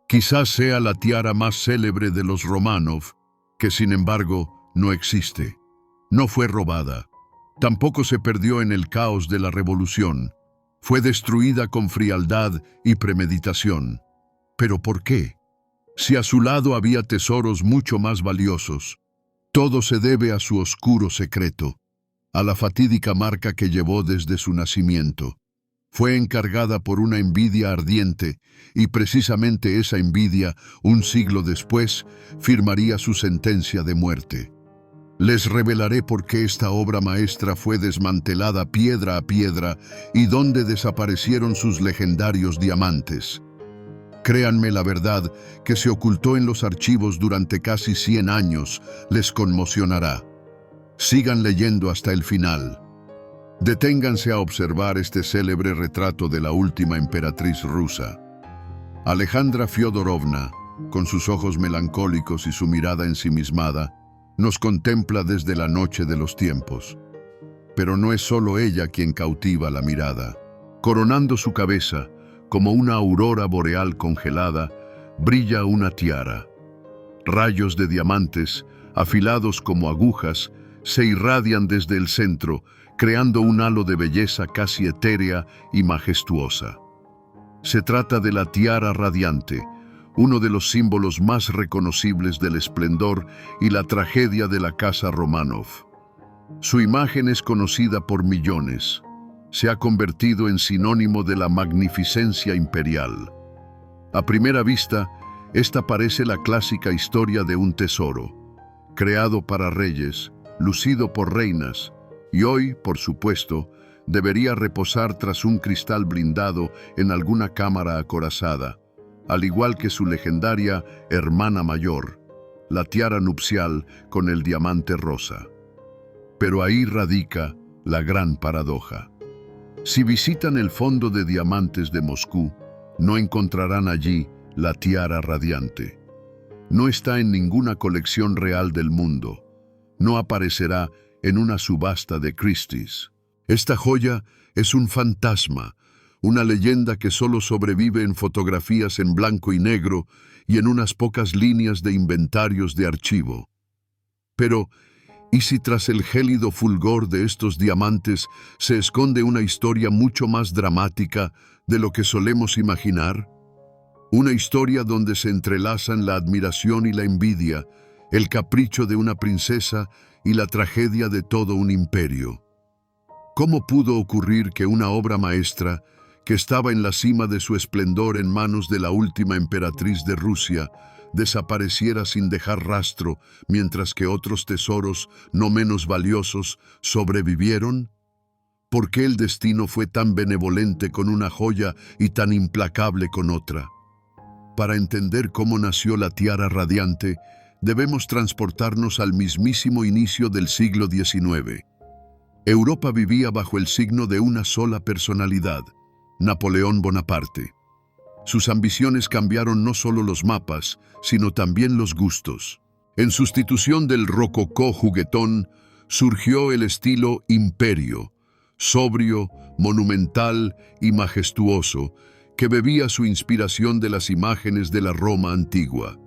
Quizás sea la tiara más célebre de los Románov, que sin embargo no existe. No fue robada. Tampoco se perdió en el caos de la revolución. Fue destruida con frialdad y premeditación. ¿Pero por qué? Si a su lado había tesoros mucho más valiosos. Todo se debe a su oscuro secreto, a la fatídica marca que llevó desde su nacimiento. Fue encargada por una envidia ardiente, y precisamente esa envidia, un siglo después, firmaría su sentencia de muerte. Les revelaré por qué esta obra maestra fue desmantelada piedra a piedra y dónde desaparecieron sus legendarios diamantes. Créanme, la verdad, que se ocultó en los archivos durante casi 100 años, les conmocionará. Sigan leyendo hasta el final. Deténganse a observar este célebre retrato de la última emperatriz rusa. Alejandra Fyodorovna, con sus ojos melancólicos y su mirada ensimismada, nos contempla desde la noche de los tiempos. Pero no es solo ella quien cautiva la mirada. Coronando su cabeza, como una aurora boreal congelada, brilla una tiara. Rayos de diamantes, afilados como agujas, se irradian desde el centro, creando un halo de belleza casi etérea y majestuosa. Se trata de la tiara radiante, uno de los símbolos más reconocibles del esplendor y la tragedia de la casa Románov. Su imagen es conocida por millones. Se ha convertido en sinónimo de la magnificencia imperial. A primera vista, esta parece la clásica historia de un tesoro, creado para reyes, lucido por reinas, y hoy, por supuesto, debería reposar tras un cristal blindado en alguna cámara acorazada, al igual que su legendaria hermana mayor, la tiara nupcial con el diamante rosa. Pero ahí radica la gran paradoja. Si visitan el Fondo de Diamantes de Moscú, no encontrarán allí la tiara radiante. No está en ninguna colección real del mundo. No aparecerá en una subasta de Christie's. Esta joya es un fantasma, una leyenda que solo sobrevive en fotografías en blanco y negro y en unas pocas líneas de inventarios de archivo. Pero, ¿y si tras el gélido fulgor de estos diamantes se esconde una historia mucho más dramática de lo que solemos imaginar? Una historia donde se entrelazan la admiración y la envidia, el capricho de una princesa y la tragedia de todo un imperio. ¿Cómo pudo ocurrir que una obra maestra, que estaba en la cima de su esplendor en manos de la última emperatriz de Rusia, desapareciera sin dejar rastro, mientras que otros tesoros, no menos valiosos, sobrevivieron? ¿Por qué el destino fue tan benevolente con una joya y tan implacable con otra? Para entender cómo nació la tiara radiante, debemos transportarnos al mismísimo inicio del siglo XIX. Europa vivía bajo el signo de una sola personalidad, Napoleón Bonaparte. Sus ambiciones cambiaron no solo los mapas, sino también los gustos. En sustitución del rococó juguetón, surgió el estilo imperio, sobrio, monumental y majestuoso, que bebía su inspiración de las imágenes de la Roma antigua.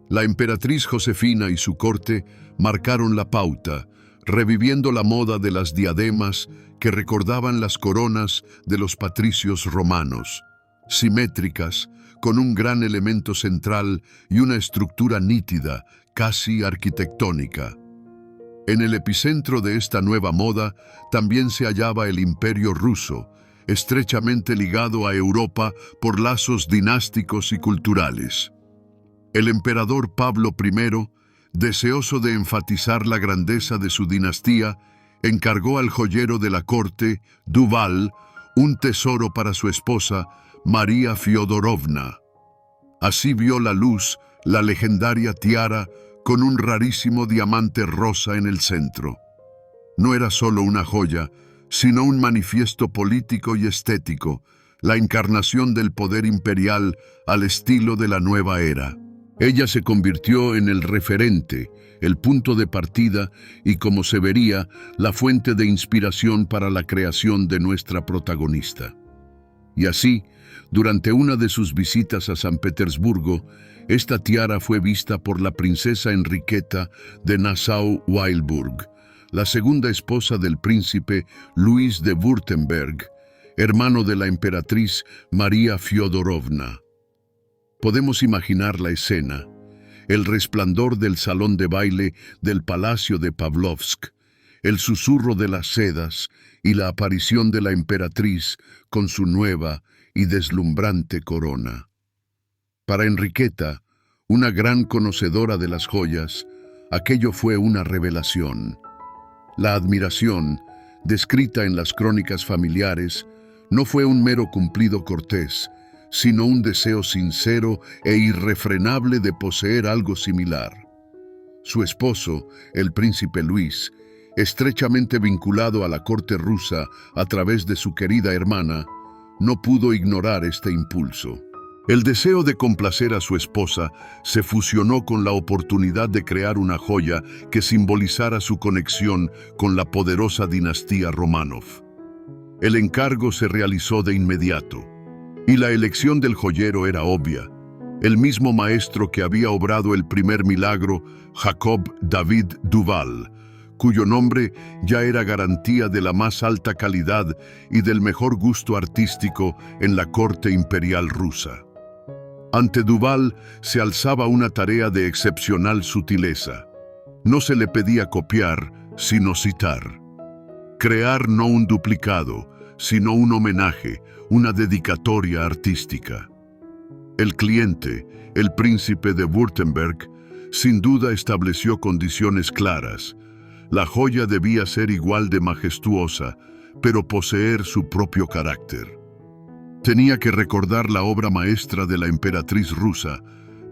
La emperatriz Josefina y su corte marcaron la pauta, reviviendo la moda de las diademas que recordaban las coronas de los patricios romanos, simétricas, con un gran elemento central y una estructura nítida, casi arquitectónica. En el epicentro de esta nueva moda también se hallaba el Imperio ruso, estrechamente ligado a Europa por lazos dinásticos y culturales. El emperador Pablo I, deseoso de enfatizar la grandeza de su dinastía, encargó al joyero de la corte, Duval, un tesoro para su esposa, María Fyodorovna. Así vio la luz la legendaria tiara con un rarísimo diamante rosa en el centro. No era solo una joya, sino un manifiesto político y estético, la encarnación del poder imperial al estilo de la nueva era. Ella se convirtió en el referente, el punto de partida y, como se vería, la fuente de inspiración para la creación de nuestra protagonista. Y así, durante una de sus visitas a San Petersburgo, esta tiara fue vista por la princesa Enriqueta de Nassau-Weilburg, la segunda esposa del príncipe Luis de Württemberg, hermano de la emperatriz María Fiodorovna. Podemos imaginar la escena: el resplandor del salón de baile del Palacio de Pavlovsk, el susurro de las sedas y la aparición de la emperatriz con su nueva y deslumbrante corona. Para Enriqueta, una gran conocedora de las joyas, aquello fue una revelación. La admiración, descrita en las crónicas familiares, no fue un mero cumplido cortés, sino un deseo sincero e irrefrenable de poseer algo similar. Su esposo, el príncipe Luis, estrechamente vinculado a la corte rusa a través de su querida hermana, no pudo ignorar este impulso. El deseo de complacer a su esposa se fusionó con la oportunidad de crear una joya que simbolizara su conexión con la poderosa dinastía Románov. El encargo se realizó de inmediato, y la elección del joyero era obvia. El mismo maestro que había obrado el primer milagro, Jacob David Duval, cuyo nombre ya era garantía de la más alta calidad y del mejor gusto artístico en la corte imperial rusa. Ante Duval se alzaba una tarea de excepcional sutileza. No se le pedía copiar, sino citar. Crear no un duplicado, sino un homenaje, una dedicatoria artística. El cliente, el príncipe de Württemberg, sin duda estableció condiciones claras. La joya debía ser igual de majestuosa, pero poseer su propio carácter. Tenía que recordar la obra maestra de la emperatriz rusa,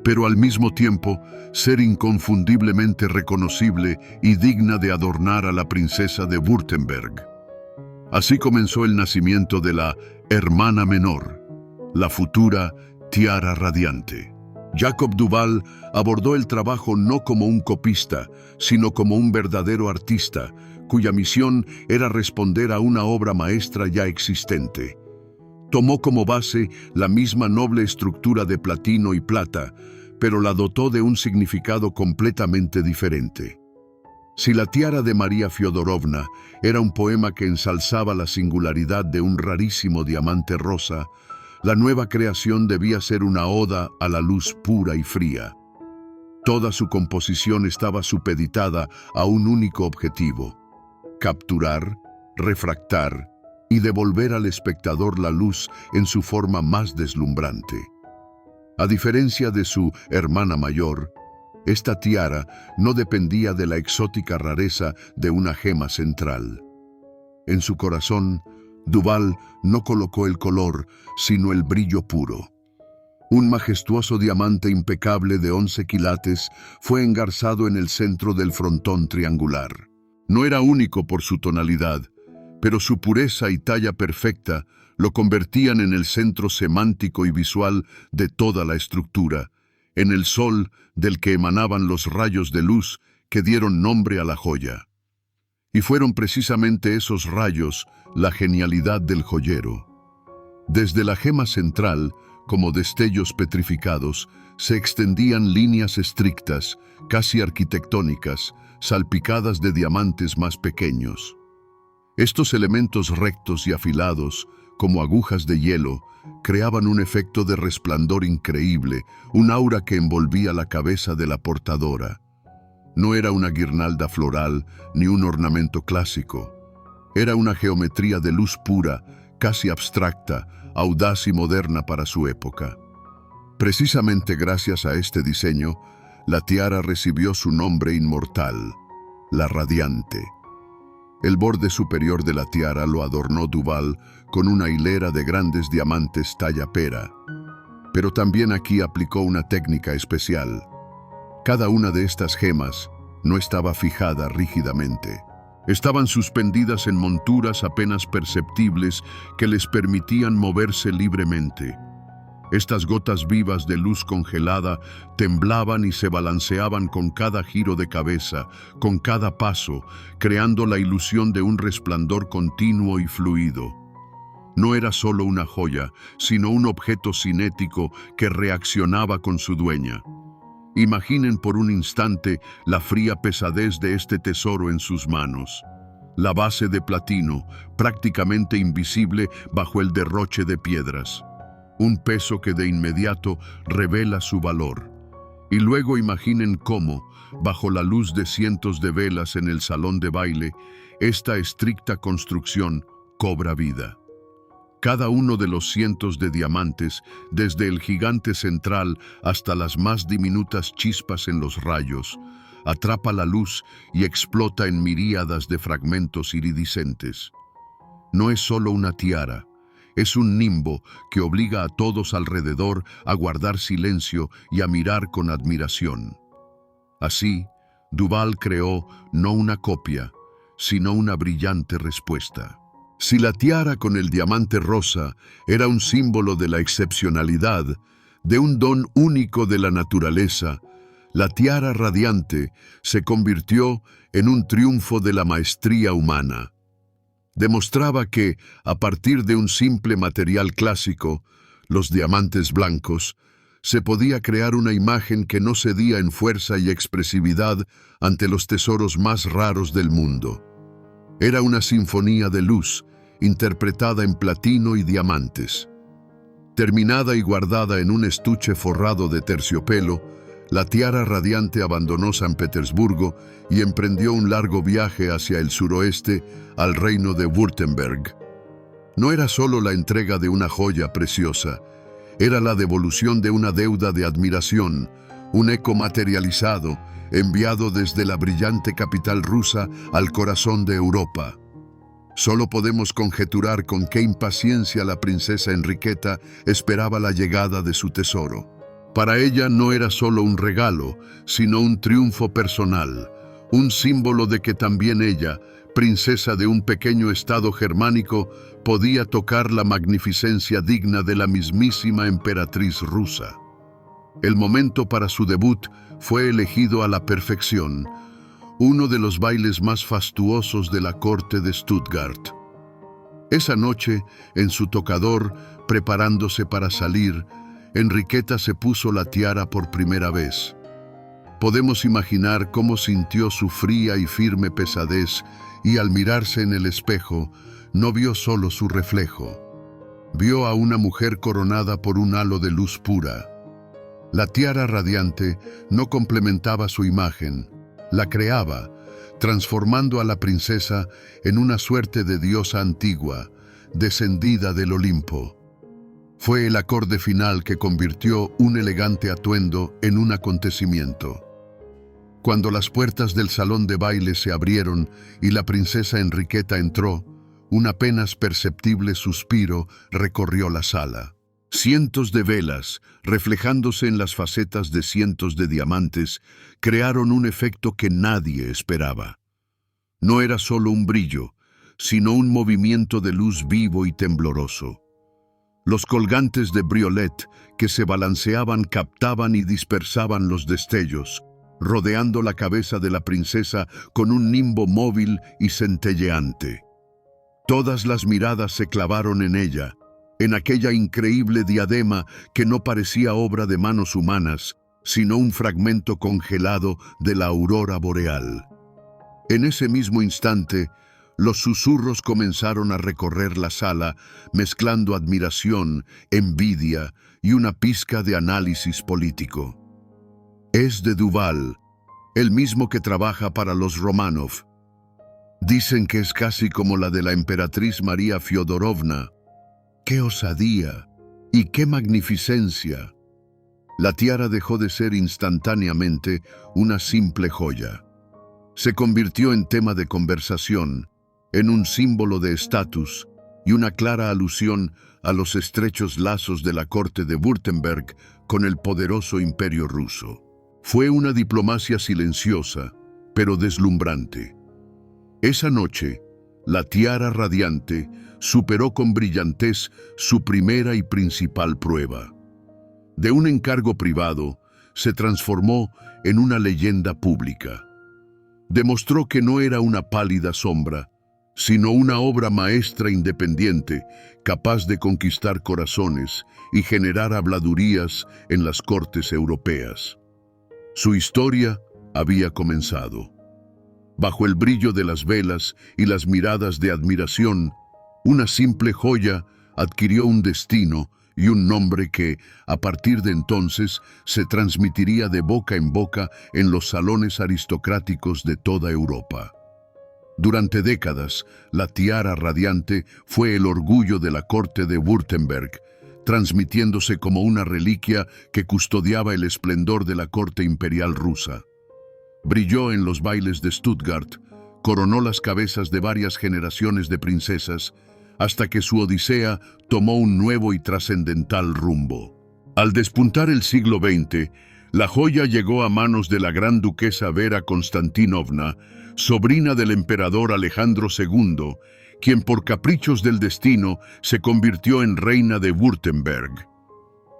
pero al mismo tiempo ser inconfundiblemente reconocible y digna de adornar a la princesa de Württemberg. Así comenzó el nacimiento de la hermana menor, la futura tiara radiante. Jacob Duval abordó el trabajo no como un copista, sino como un verdadero artista, cuya misión era responder a una obra maestra ya existente. Tomó como base la misma noble estructura de platino y plata, pero la dotó de un significado completamente diferente. Si la tiara de María Fiodorovna era un poema que ensalzaba la singularidad de un rarísimo diamante rosa, la nueva creación debía ser una oda a la luz pura y fría. Toda su composición estaba supeditada a un único objetivo: capturar, refractar y devolver al espectador la luz en su forma más deslumbrante. A diferencia de su hermana mayor, esta tiara no dependía de la exótica rareza de una gema central. En su corazón, Duval no colocó el color, sino el brillo puro. Un majestuoso diamante impecable de 11 quilates fue engarzado en el centro del frontón triangular. No era único por su tonalidad, pero su pureza y talla perfecta lo convertían en el centro semántico y visual de toda la estructura, en el sol del que emanaban los rayos de luz que dieron nombre a la joya. Y fueron precisamente esos rayos la genialidad del joyero. Desde la gema central, como destellos petrificados, se extendían líneas estrictas, casi arquitectónicas, salpicadas de diamantes más pequeños. Estos elementos rectos y afilados, como agujas de hielo, creaban un efecto de resplandor increíble, un aura que envolvía la cabeza de la portadora. No era una guirnalda floral ni un ornamento clásico. Era una geometría de luz pura, casi abstracta, audaz y moderna para su época. Precisamente gracias a este diseño, la tiara recibió su nombre inmortal, la Radiante. El borde superior de la tiara lo adornó Duval con una hilera de grandes diamantes talla pera. Pero también aquí aplicó una técnica especial. Cada una de estas gemas no estaba fijada rígidamente. Estaban suspendidas en monturas apenas perceptibles que les permitían moverse libremente. Estas gotas vivas de luz congelada temblaban y se balanceaban con cada giro de cabeza, con cada paso, creando la ilusión de un resplandor continuo y fluido. No era solo una joya, sino un objeto cinético que reaccionaba con su dueña. Imaginen por un instante la fría pesadez de este tesoro en sus manos. La base de platino, prácticamente invisible bajo el derroche de piedras. Un peso que de inmediato revela su valor. Y luego imaginen cómo, bajo la luz de cientos de velas en el salón de baile, esta estricta construcción cobra vida. Cada uno de los cientos de diamantes, desde el gigante central hasta las más diminutas chispas en los rayos, atrapa la luz y explota en miríadas de fragmentos iridiscentes. No es solo una tiara, es un nimbo que obliga a todos alrededor a guardar silencio y a mirar con admiración. Así, Duval creó no una copia, sino una brillante respuesta. Si la tiara con el diamante rosa era un símbolo de la excepcionalidad, de un don único de la naturaleza, la tiara radiante se convirtió en un triunfo de la maestría humana. Demostraba que, a partir de un simple material clásico, los diamantes blancos, se podía crear una imagen que no cedía en fuerza y expresividad ante los tesoros más raros del mundo. Era una sinfonía de luz, interpretada en platino y diamantes. Terminada y guardada en un estuche forrado de terciopelo, la tiara radiante abandonó San Petersburgo y emprendió un largo viaje hacia el suroeste, al reino de Württemberg. No era solo la entrega de una joya preciosa, era la devolución de una deuda de admiración, un eco materializado, enviado desde la brillante capital rusa al corazón de Europa. Solo podemos conjeturar con qué impaciencia la princesa Enriqueta esperaba la llegada de su tesoro. Para ella no era solo un regalo, sino un triunfo personal, un símbolo de que también ella, princesa de un pequeño estado germánico, podía tocar la magnificencia digna de la mismísima emperatriz rusa. El momento para su debut fue elegido a la perfección, uno de los bailes más fastuosos de la corte de Stuttgart. Esa noche, en su tocador, preparándose para salir, Enriqueta se puso la tiara por primera vez. Podemos imaginar cómo sintió su fría y firme pesadez y al mirarse en el espejo, no vio solo su reflejo. Vio a una mujer coronada por un halo de luz pura. La tiara radiante no complementaba su imagen, la creaba, transformando a la princesa en una suerte de diosa antigua, descendida del Olimpo. Fue el acorde final que convirtió un elegante atuendo en un acontecimiento. Cuando las puertas del salón de baile se abrieron y la princesa Enriqueta entró, un apenas perceptible suspiro recorrió la sala. Cientos de velas, reflejándose en las facetas de cientos de diamantes, crearon un efecto que nadie esperaba. No era solo un brillo, sino un movimiento de luz vivo y tembloroso. Los colgantes de briolet que se balanceaban captaban y dispersaban los destellos, rodeando la cabeza de la princesa con un nimbo móvil y centelleante. Todas las miradas se clavaron en ella, en aquella increíble diadema que no parecía obra de manos humanas, sino un fragmento congelado de la aurora boreal. En ese mismo instante, los susurros comenzaron a recorrer la sala, mezclando admiración, envidia y una pizca de análisis político. Es de Duval, el mismo que trabaja para los Romanov. Dicen que es casi como la de la emperatriz María Fiodorovna. ¡Qué osadía! ¡Y qué magnificencia! La tiara dejó de ser instantáneamente una simple joya. Se convirtió en tema de conversación, en un símbolo de estatus y una clara alusión a los estrechos lazos de la corte de Württemberg con el poderoso imperio ruso. Fue una diplomacia silenciosa, pero deslumbrante. Esa noche, la tiara radiante superó con brillantez su primera y principal prueba. De un encargo privado, se transformó en una leyenda pública. Demostró que no era una pálida sombra, sino una obra maestra independiente, capaz de conquistar corazones y generar habladurías en las cortes europeas. Su historia había comenzado. Bajo el brillo de las velas y las miradas de admiración, una simple joya adquirió un destino y un nombre que, a partir de entonces, se transmitiría de boca en boca en los salones aristocráticos de toda Europa. Durante décadas, la tiara radiante fue el orgullo de la corte de Württemberg, transmitiéndose como una reliquia que custodiaba el esplendor de la corte imperial rusa. Brilló en los bailes de Stuttgart, coronó las cabezas de varias generaciones de princesas, hasta que su odisea tomó un nuevo y trascendental rumbo. Al despuntar el siglo XX, la joya llegó a manos de la gran duquesa Vera Konstantinovna, sobrina del emperador Alejandro II, quien por caprichos del destino se convirtió en reina de Württemberg.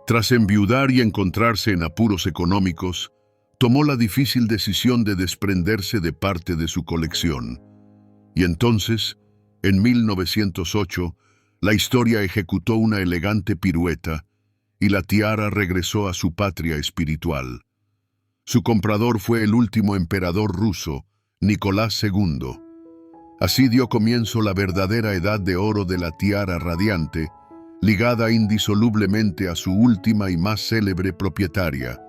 Tras enviudar y encontrarse en apuros económicos, tomó la difícil decisión de desprenderse de parte de su colección. Y entonces, en 1908, la historia ejecutó una elegante pirueta y la tiara regresó a su patria espiritual. Su comprador fue el último emperador ruso, Nicolás II. Así dio comienzo la verdadera edad de oro de la tiara radiante, ligada indisolublemente a su última y más célebre propietaria,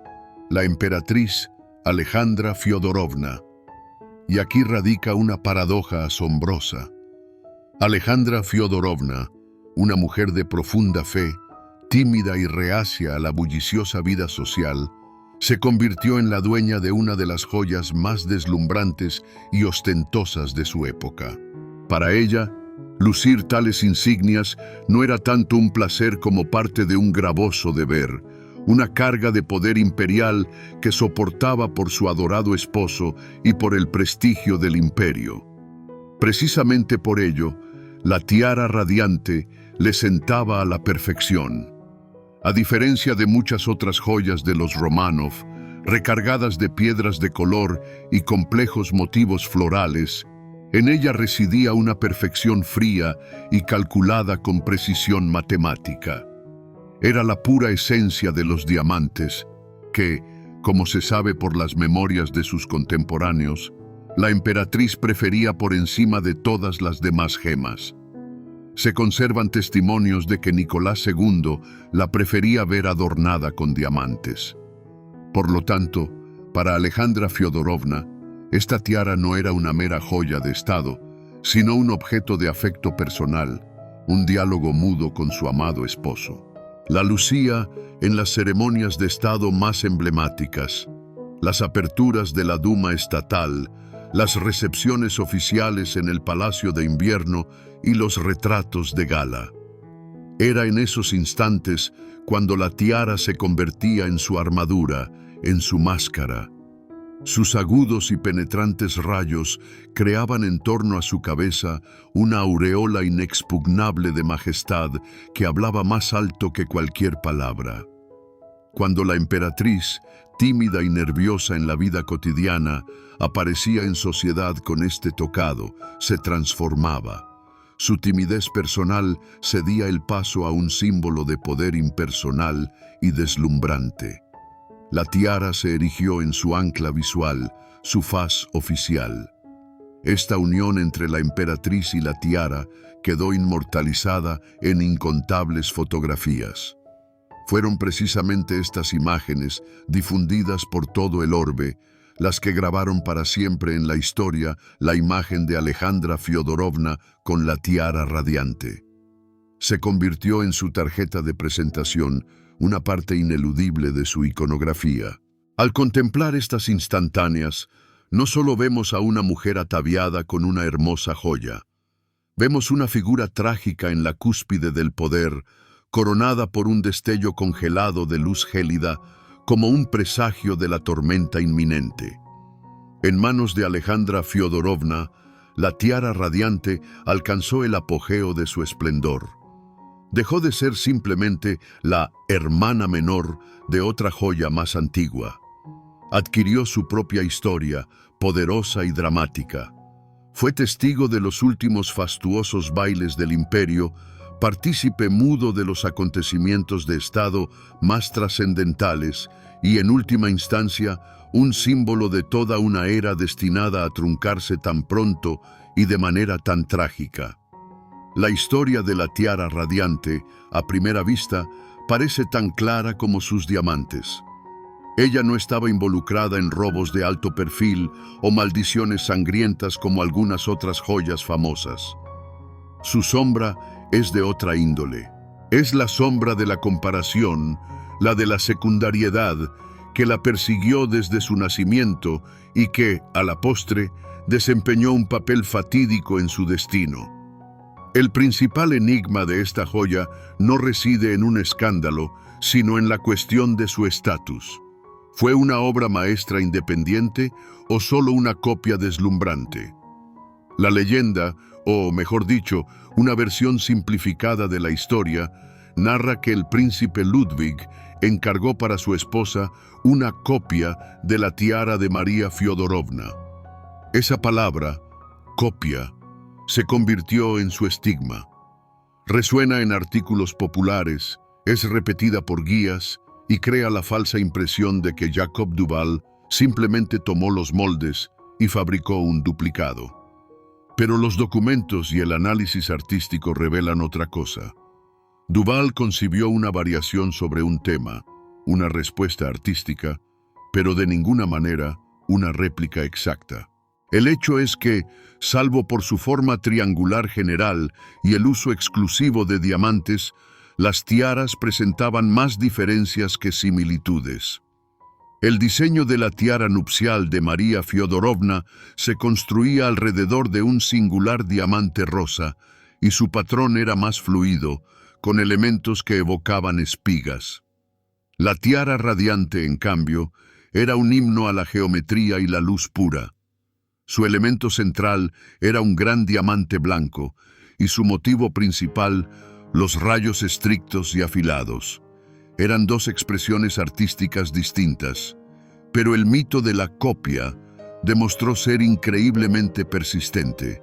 la emperatriz Alejandra Fiodorovna. Y aquí radica una paradoja asombrosa. Alejandra Fiodorovna, una mujer de profunda fe, tímida y reacia a la bulliciosa vida social, se convirtió en la dueña de una de las joyas más deslumbrantes y ostentosas de su época. Para ella, lucir tales insignias no era tanto un placer como parte de un gravoso deber, una carga de poder imperial que soportaba por su adorado esposo y por el prestigio del imperio. Precisamente por ello, la tiara radiante le sentaba a la perfección. A diferencia de muchas otras joyas de los Románov, recargadas de piedras de color y complejos motivos florales, en ella residía una perfección fría y calculada con precisión matemática. Era la pura esencia de los diamantes, que, como se sabe por las memorias de sus contemporáneos, la emperatriz prefería por encima de todas las demás gemas. Se conservan testimonios de que Nicolás II la prefería ver adornada con diamantes. Por lo tanto, para Alejandra Fiodorovna, esta tiara no era una mera joya de Estado, sino un objeto de afecto personal, un diálogo mudo con su amado esposo. La lucía en las ceremonias de Estado más emblemáticas, las aperturas de la Duma estatal, las recepciones oficiales en el Palacio de Invierno y los retratos de gala. Era en esos instantes cuando la tiara se convertía en su armadura, en su máscara. Sus agudos y penetrantes rayos creaban en torno a su cabeza una aureola inexpugnable de majestad que hablaba más alto que cualquier palabra. Cuando la emperatriz, tímida y nerviosa en la vida cotidiana, aparecía en sociedad con este tocado, se transformaba. Su timidez personal cedía el paso a un símbolo de poder impersonal y deslumbrante. La tiara se erigió en su ancla visual, su faz oficial. Esta unión entre la emperatriz y la tiara quedó inmortalizada en incontables fotografías. Fueron precisamente estas imágenes, difundidas por todo el orbe, las que grabaron para siempre en la historia la imagen de Alejandra Fiodorovna con la tiara radiante. Se convirtió en su tarjeta de presentación, una parte ineludible de su iconografía. Al contemplar estas instantáneas, no solo vemos a una mujer ataviada con una hermosa joya, vemos una figura trágica en la cúspide del poder, coronada por un destello congelado de luz gélida, como un presagio de la tormenta inminente. En manos de Alejandra Fiodorovna, la tiara radiante alcanzó el apogeo de su esplendor. Dejó de ser simplemente la hermana menor de otra joya más antigua. Adquirió su propia historia, poderosa y dramática. Fue testigo de los últimos fastuosos bailes del imperio, partícipe mudo de los acontecimientos de Estado más trascendentales y, en última instancia, un símbolo de toda una era destinada a truncarse tan pronto y de manera tan trágica. La historia de la tiara radiante, a primera vista, parece tan clara como sus diamantes. Ella no estaba involucrada en robos de alto perfil o maldiciones sangrientas como algunas otras joyas famosas. Su sombra es de otra índole. Es la sombra de la comparación, la de la secundariedad, que la persiguió desde su nacimiento y que, a la postre, desempeñó un papel fatídico en su destino. El principal enigma de esta joya no reside en un escándalo, sino en la cuestión de su estatus. ¿Fue una obra maestra independiente o solo una copia deslumbrante? La leyenda, o mejor dicho, una versión simplificada de la historia, narra que el príncipe Ludwig encargó para su esposa una copia de la tiara de María Fiodorovna. Esa palabra, copia, se convirtió en su estigma. Resuena en artículos populares, es repetida por guías y crea la falsa impresión de que Jacob Duval simplemente tomó los moldes y fabricó un duplicado. Pero los documentos y el análisis artístico revelan otra cosa. Duval concibió una variación sobre un tema, una respuesta artística, pero de ninguna manera una réplica exacta. El hecho es que, salvo por su forma triangular general y el uso exclusivo de diamantes, las tiaras presentaban más diferencias que similitudes. El diseño de la tiara nupcial de María Fiodorovna se construía alrededor de un singular diamante rosa, y su patrón era más fluido, con elementos que evocaban espigas. La tiara radiante, en cambio, era un himno a la geometría y la luz pura. Su elemento central era un gran diamante blanco, y su motivo principal, los rayos estrictos y afilados. Eran dos expresiones artísticas distintas, pero el mito de la copia demostró ser increíblemente persistente.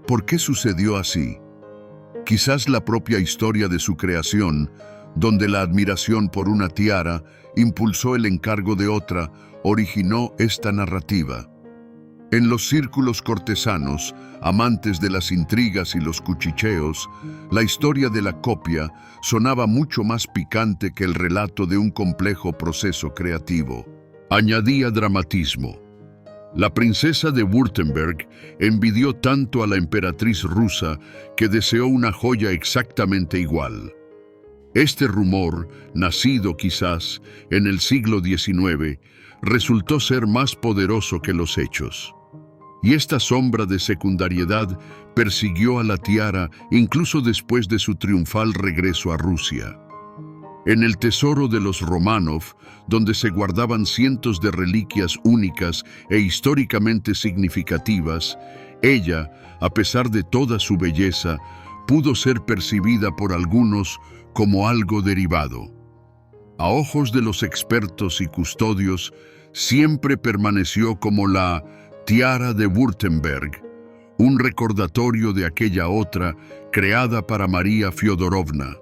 ¿Por qué sucedió así? Quizás la propia historia de su creación, donde la admiración por una tiara impulsó el encargo de otra, originó esta narrativa. En los círculos cortesanos, amantes de las intrigas y los cuchicheos, la historia de la copia sonaba mucho más picante que el relato de un complejo proceso creativo. Añadía dramatismo. La princesa de Württemberg envidió tanto a la emperatriz rusa que deseó una joya exactamente igual. Este rumor, nacido quizás en el siglo XIX, resultó ser más poderoso que los hechos. Y esta sombra de secundariedad persiguió a la tiara incluso después de su triunfal regreso a Rusia. En el tesoro de los Románov, donde se guardaban cientos de reliquias únicas e históricamente significativas, ella, a pesar de toda su belleza, pudo ser percibida por algunos como algo derivado. A ojos de los expertos y custodios, siempre permaneció como la tiara de Württemberg, un recordatorio de aquella otra creada para María Fiodorovna.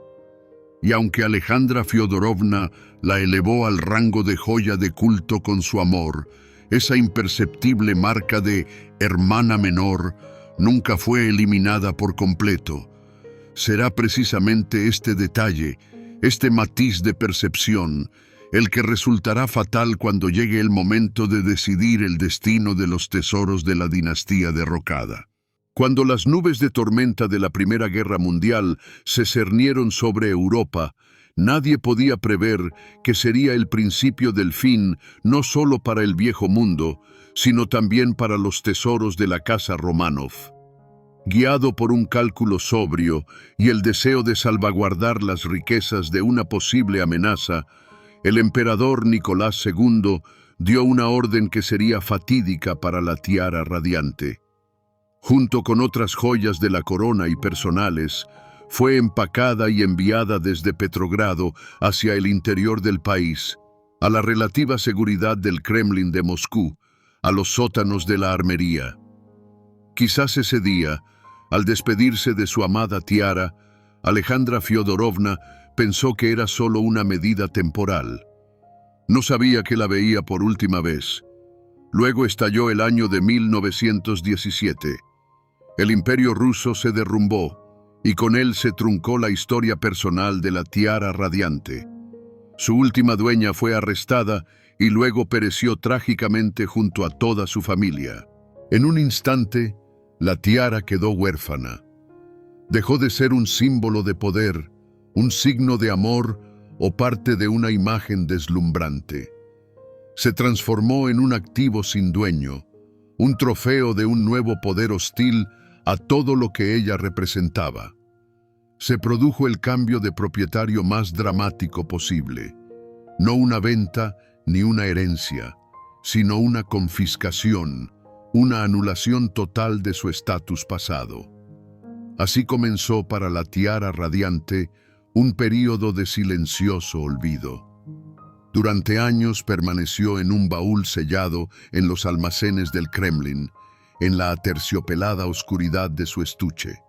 Y aunque Alejandra Fiodorovna la elevó al rango de joya de culto con su amor, esa imperceptible marca de hermana menor nunca fue eliminada por completo. Será precisamente este detalle, este matiz de percepción, el que resultará fatal cuando llegue el momento de decidir el destino de los tesoros de la dinastía derrocada. Cuando las nubes de tormenta de la Primera Guerra Mundial se cernieron sobre Europa, nadie podía prever que sería el principio del fin no solo para el viejo mundo, sino también para los tesoros de la casa Románov. Guiado por un cálculo sobrio y el deseo de salvaguardar las riquezas de una posible amenaza, el emperador Nicolás II dio una orden que sería fatídica para la tiara radiante. Junto con otras joyas de la corona y personales, fue empacada y enviada desde Petrogrado hacia el interior del país, a la relativa seguridad del Kremlin de Moscú, a los sótanos de la armería. Quizás ese día, al despedirse de su amada tiara, Alejandra Fyodorovna pensó que era solo una medida temporal. No sabía que la veía por última vez. Luego estalló el año de 1917. El imperio ruso se derrumbó y con él se truncó la historia personal de la tiara radiante. Su última dueña fue arrestada y luego pereció trágicamente junto a toda su familia. En un instante, la tiara quedó huérfana. Dejó de ser un símbolo de poder, un signo de amor o parte de una imagen deslumbrante. Se transformó en un activo sin dueño, un trofeo de un nuevo poder hostil a todo lo que ella representaba. Se produjo el cambio de propietario más dramático posible. No una venta ni una herencia, sino una confiscación, una anulación total de su estatus pasado. Así comenzó para la tiara radiante un período de silencioso olvido. Durante años permaneció en un baúl sellado en los almacenes del Kremlin, en la aterciopelada oscuridad de su estuche.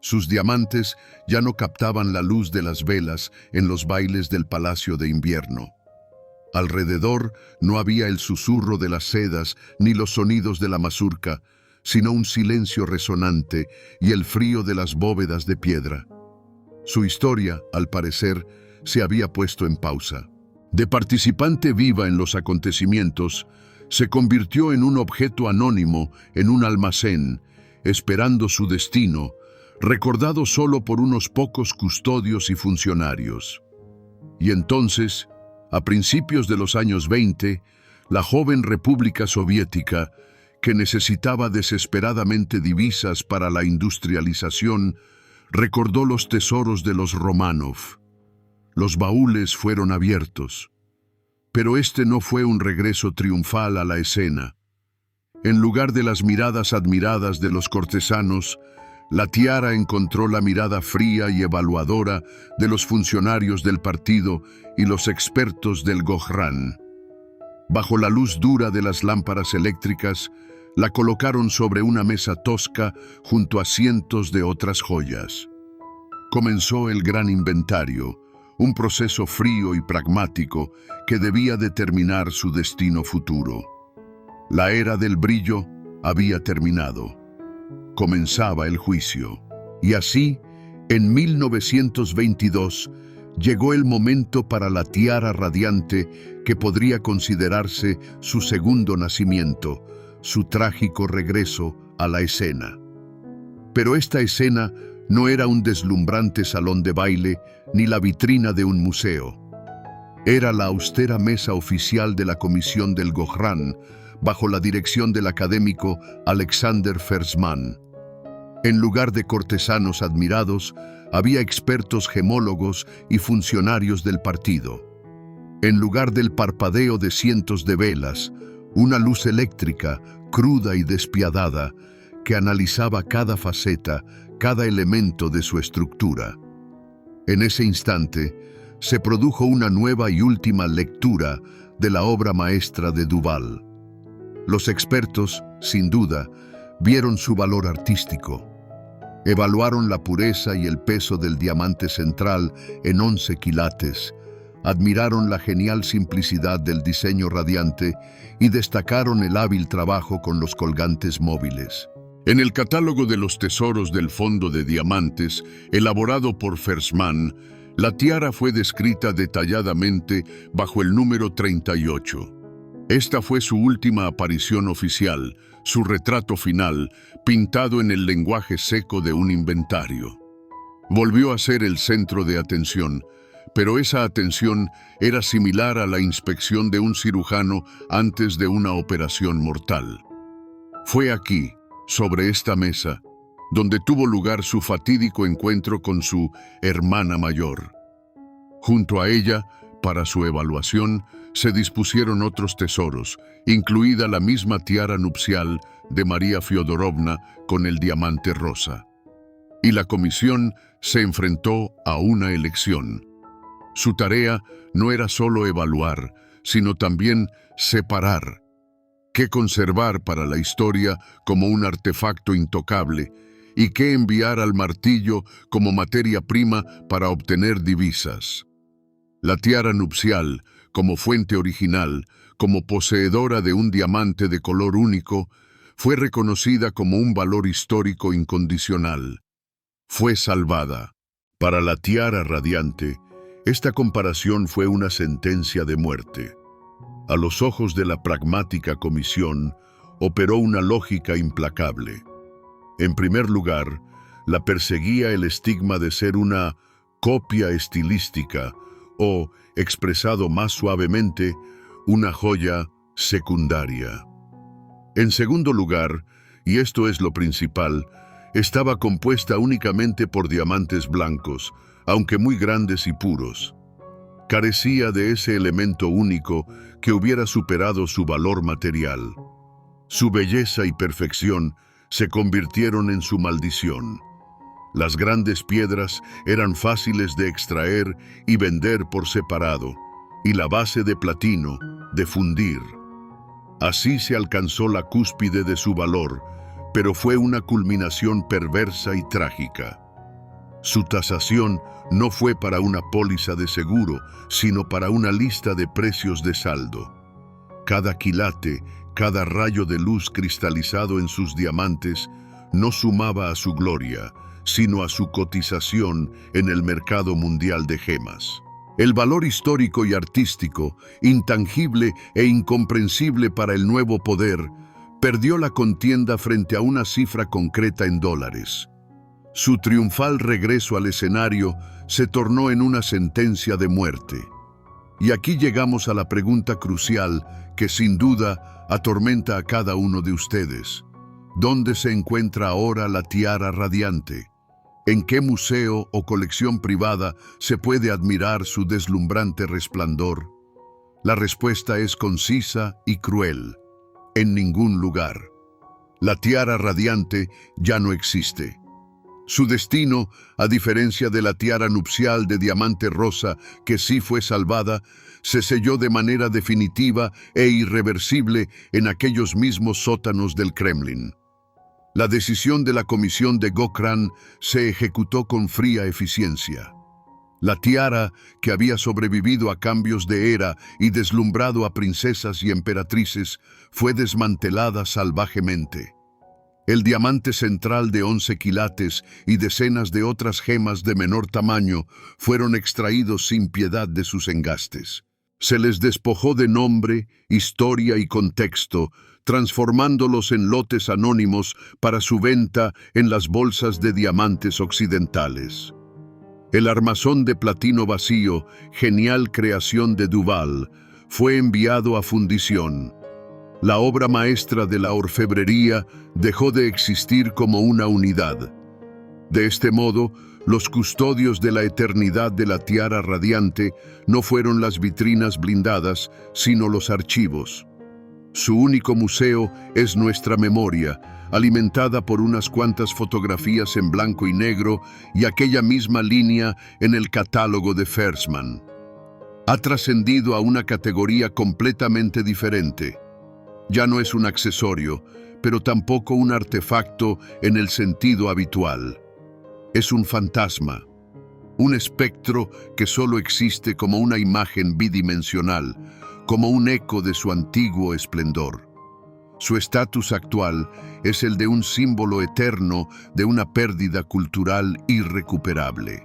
Sus diamantes ya no captaban la luz de las velas en los bailes del Palacio de Invierno. Alrededor no había el susurro de las sedas ni los sonidos de la mazurca, sino un silencio resonante y el frío de las bóvedas de piedra. Su historia, al parecer, se había puesto en pausa. De participante viva en los acontecimientos, se convirtió en un objeto anónimo en un almacén, esperando su destino, recordado solo por unos pocos custodios y funcionarios. Y entonces, a principios de los años 20, la joven República Soviética, que necesitaba desesperadamente divisas para la industrialización, recordó los tesoros de los Románov. Los baúles fueron abiertos, pero este no fue un regreso triunfal a la escena. En lugar de las miradas admiradas de los cortesanos, la tiara encontró la mirada fría y evaluadora de los funcionarios del partido y los expertos del Gojran. Bajo la luz dura de las lámparas eléctricas, la colocaron sobre una mesa tosca junto a cientos de otras joyas. Comenzó el gran inventario, un proceso frío y pragmático que debía determinar su destino futuro. La era del brillo había terminado. Comenzaba el juicio. Y así, en 1922, llegó el momento para la tiara radiante que podría considerarse su segundo nacimiento, su trágico regreso a la escena. Pero esta escena no era un deslumbrante salón de baile ni la vitrina de un museo. Era la austera mesa oficial de la Comisión del Gojran, bajo la dirección del académico Alexander Fersman. En lugar de cortesanos admirados, había expertos gemólogos y funcionarios del partido. En lugar del parpadeo de cientos de velas, una luz eléctrica, cruda y despiadada, que analizaba cada faceta, cada elemento de su estructura. En ese instante, se produjo una nueva y última lectura de la obra maestra de Duval. Los expertos, sin duda, vieron su valor artístico. Evaluaron la pureza y el peso del diamante central en 11 quilates, admiraron la genial simplicidad del diseño radiante y destacaron el hábil trabajo con los colgantes móviles. En el catálogo de los tesoros del Fondo de Diamantes, elaborado por Fersman, la tiara fue descrita detalladamente bajo el número 38. Esta fue su última aparición oficial, su retrato final, pintado en el lenguaje seco de un inventario. Volvió a ser el centro de atención, pero esa atención era similar a la inspección de un cirujano antes de una operación mortal. Fue aquí, sobre esta mesa, donde tuvo lugar su fatídico encuentro con su hermana mayor. Junto a ella, para su evaluación, se dispusieron otros tesoros, incluida la misma tiara nupcial de María Fyodorovna con el diamante rosa. Y la comisión se enfrentó a una elección. Su tarea no era solo evaluar, sino también separar. qué conservar para la historia como un artefacto intocable y qué enviar al martillo como materia prima para obtener divisas. La tiara nupcial, como fuente original, como poseedora de un diamante de color único, fue reconocida como un valor histórico incondicional. Fue salvada. Para la tiara radiante, esta comparación fue una sentencia de muerte. A los ojos de la pragmática comisión, operó una lógica implacable. En primer lugar, la perseguía el estigma de ser una copia estilística o, expresado más suavemente, una joya secundaria. En segundo lugar, y esto es lo principal, estaba compuesta únicamente por diamantes blancos, aunque muy grandes y puros. Carecía de ese elemento único que hubiera superado su valor material. Su belleza y perfección se convirtieron en su maldición. Las grandes piedras eran fáciles de extraer y vender por separado, y la base de platino, de fundir. Así se alcanzó la cúspide de su valor, pero fue una culminación perversa y trágica. Su tasación no fue para una póliza de seguro, sino para una lista de precios de saldo. Cada quilate, cada rayo de luz cristalizado en sus diamantes, no sumaba a su gloria, sino a su cotización en el mercado mundial de gemas. El valor histórico y artístico, intangible e incomprensible para el nuevo poder, perdió la contienda frente a una cifra concreta en dólares. Su triunfal regreso al escenario se tornó en una sentencia de muerte. Y aquí llegamos a la pregunta crucial que sin duda atormenta a cada uno de ustedes. ¿Dónde se encuentra ahora la tiara radiante? ¿En qué museo o colección privada se puede admirar su deslumbrante resplandor? La respuesta es concisa y cruel. En ningún lugar. La tiara radiante ya no existe. Su destino, a diferencia de la tiara nupcial de diamante rosa que sí fue salvada, se selló de manera definitiva e irreversible en aquellos mismos sótanos del Kremlin. La decisión de la comisión de Gokran se ejecutó con fría eficiencia. La tiara, que había sobrevivido a cambios de era y deslumbrado a princesas y emperatrices, fue desmantelada salvajemente. El diamante central de 11 quilates y decenas de otras gemas de menor tamaño fueron extraídos sin piedad de sus engastes. Se les despojó de nombre, historia y contexto, transformándolos en lotes anónimos para su venta en las bolsas de diamantes occidentales. El armazón de platino vacío, genial creación de Duval, fue enviado a fundición. La obra maestra de la orfebrería dejó de existir como una unidad. De este modo, los custodios de la eternidad de la tiara radiante no fueron las vitrinas blindadas, sino los archivos. Su único museo es nuestra memoria, alimentada por unas cuantas fotografías en blanco y negro y aquella misma línea en el catálogo de Fersman. Ha trascendido a una categoría completamente diferente. Ya no es un accesorio, pero tampoco un artefacto en el sentido habitual. Es un fantasma, un espectro que solo existe como una imagen bidimensional, como un eco de su antiguo esplendor. Su estatus actual es el de un símbolo eterno de una pérdida cultural irrecuperable.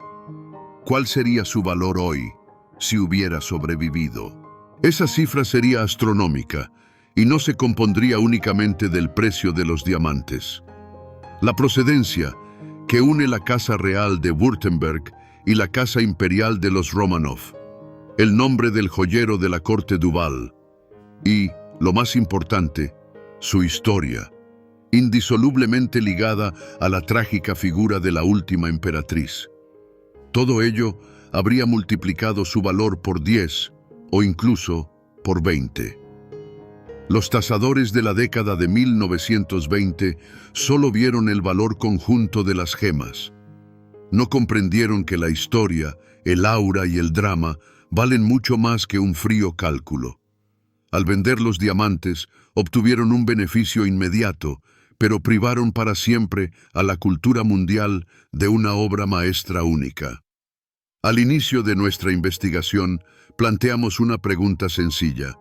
¿Cuál sería su valor hoy si hubiera sobrevivido? Esa cifra sería astronómica y no se compondría únicamente del precio de los diamantes. La procedencia, que une la Casa Real de Württemberg y la Casa Imperial de los Romanov, el nombre del joyero de la corte Duval y, lo más importante, su historia, indisolublemente ligada a la trágica figura de la última emperatriz. Todo ello habría multiplicado su valor por 10 o incluso por 20. Los tasadores de la década de 1920 solo vieron el valor conjunto de las gemas. No comprendieron que la historia, el aura y el drama valen mucho más que un frío cálculo. Al vender los diamantes, obtuvieron un beneficio inmediato, pero privaron para siempre a la cultura mundial de una obra maestra única. Al inicio de nuestra investigación, planteamos una pregunta sencilla.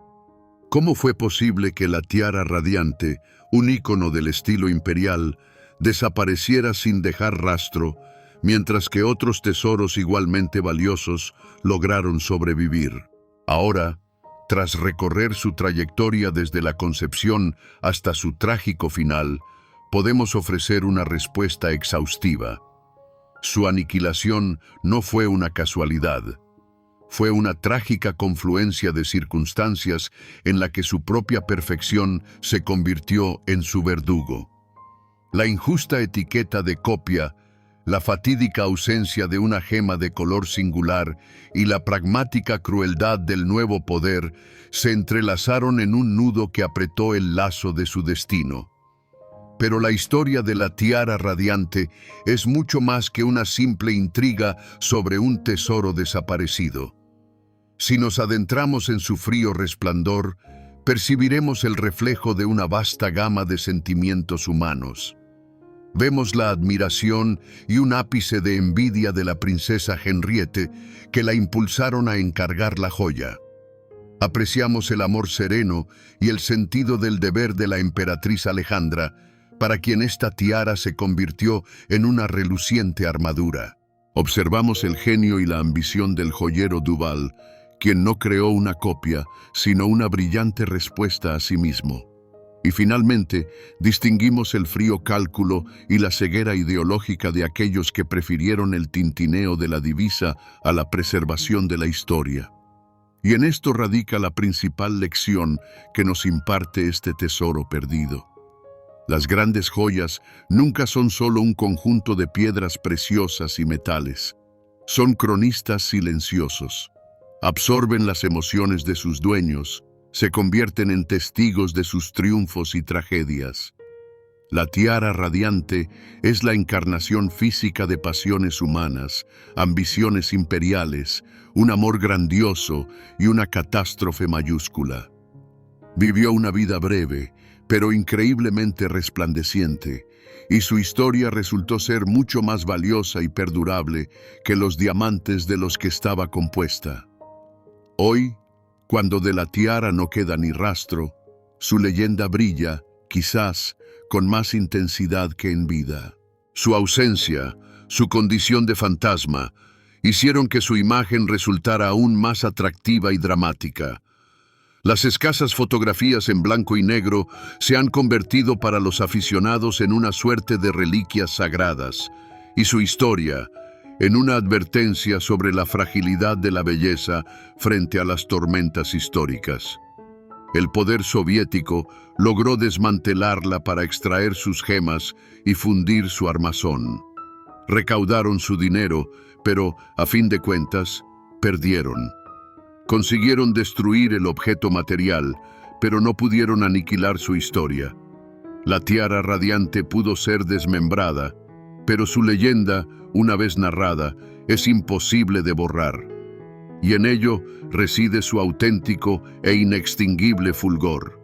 ¿Cómo fue posible que la tiara radiante, un ícono del estilo imperial, desapareciera sin dejar rastro, mientras que otros tesoros igualmente valiosos lograron sobrevivir? Ahora, tras recorrer su trayectoria desde la concepción hasta su trágico final, podemos ofrecer una respuesta exhaustiva. Su aniquilación no fue una casualidad. Fue una trágica confluencia de circunstancias en la que su propia perfección se convirtió en su verdugo. La injusta etiqueta de copia, la fatídica ausencia de una gema de color singular y la pragmática crueldad del nuevo poder se entrelazaron en un nudo que apretó el lazo de su destino. Pero la historia de la tiara radiante es mucho más que una simple intriga sobre un tesoro desaparecido. Si nos adentramos en su frío resplandor, percibiremos el reflejo de una vasta gama de sentimientos humanos. Vemos la admiración y un ápice de envidia de la princesa Henriette que la impulsaron a encargar la joya. Apreciamos el amor sereno y el sentido del deber de la emperatriz Alejandra, para quien esta tiara se convirtió en una reluciente armadura. Observamos el genio y la ambición del joyero Duval, quien no creó una copia, sino una brillante respuesta a sí mismo. Y finalmente, distinguimos el frío cálculo y la ceguera ideológica de aquellos que prefirieron el tintineo de la divisa a la preservación de la historia. Y en esto radica la principal lección que nos imparte este tesoro perdido. Las grandes joyas nunca son solo un conjunto de piedras preciosas y metales. Son cronistas silenciosos. Absorben las emociones de sus dueños, se convierten en testigos de sus triunfos y tragedias. La tiara radiante es la encarnación física de pasiones humanas, ambiciones imperiales, un amor grandioso y una catástrofe mayúscula. Vivió una vida breve, pero increíblemente resplandeciente, y su historia resultó ser mucho más valiosa y perdurable que los diamantes de los que estaba compuesta. Hoy, cuando de la tiara no queda ni rastro, su leyenda brilla, quizás, con más intensidad que en vida. Su ausencia, su condición de fantasma, hicieron que su imagen resultara aún más atractiva y dramática. Las escasas fotografías en blanco y negro se han convertido para los aficionados en una suerte de reliquias sagradas, y su historia, en una advertencia sobre la fragilidad de la belleza frente a las tormentas históricas. El poder soviético logró desmantelarla para extraer sus gemas y fundir su armazón. Recaudaron su dinero, pero, a fin de cuentas, perdieron. Consiguieron destruir el objeto material, pero no pudieron aniquilar su historia. La tiara radiante pudo ser desmembrada, pero su leyenda, una vez narrada, es imposible de borrar. Y en ello reside su auténtico e inextinguible fulgor.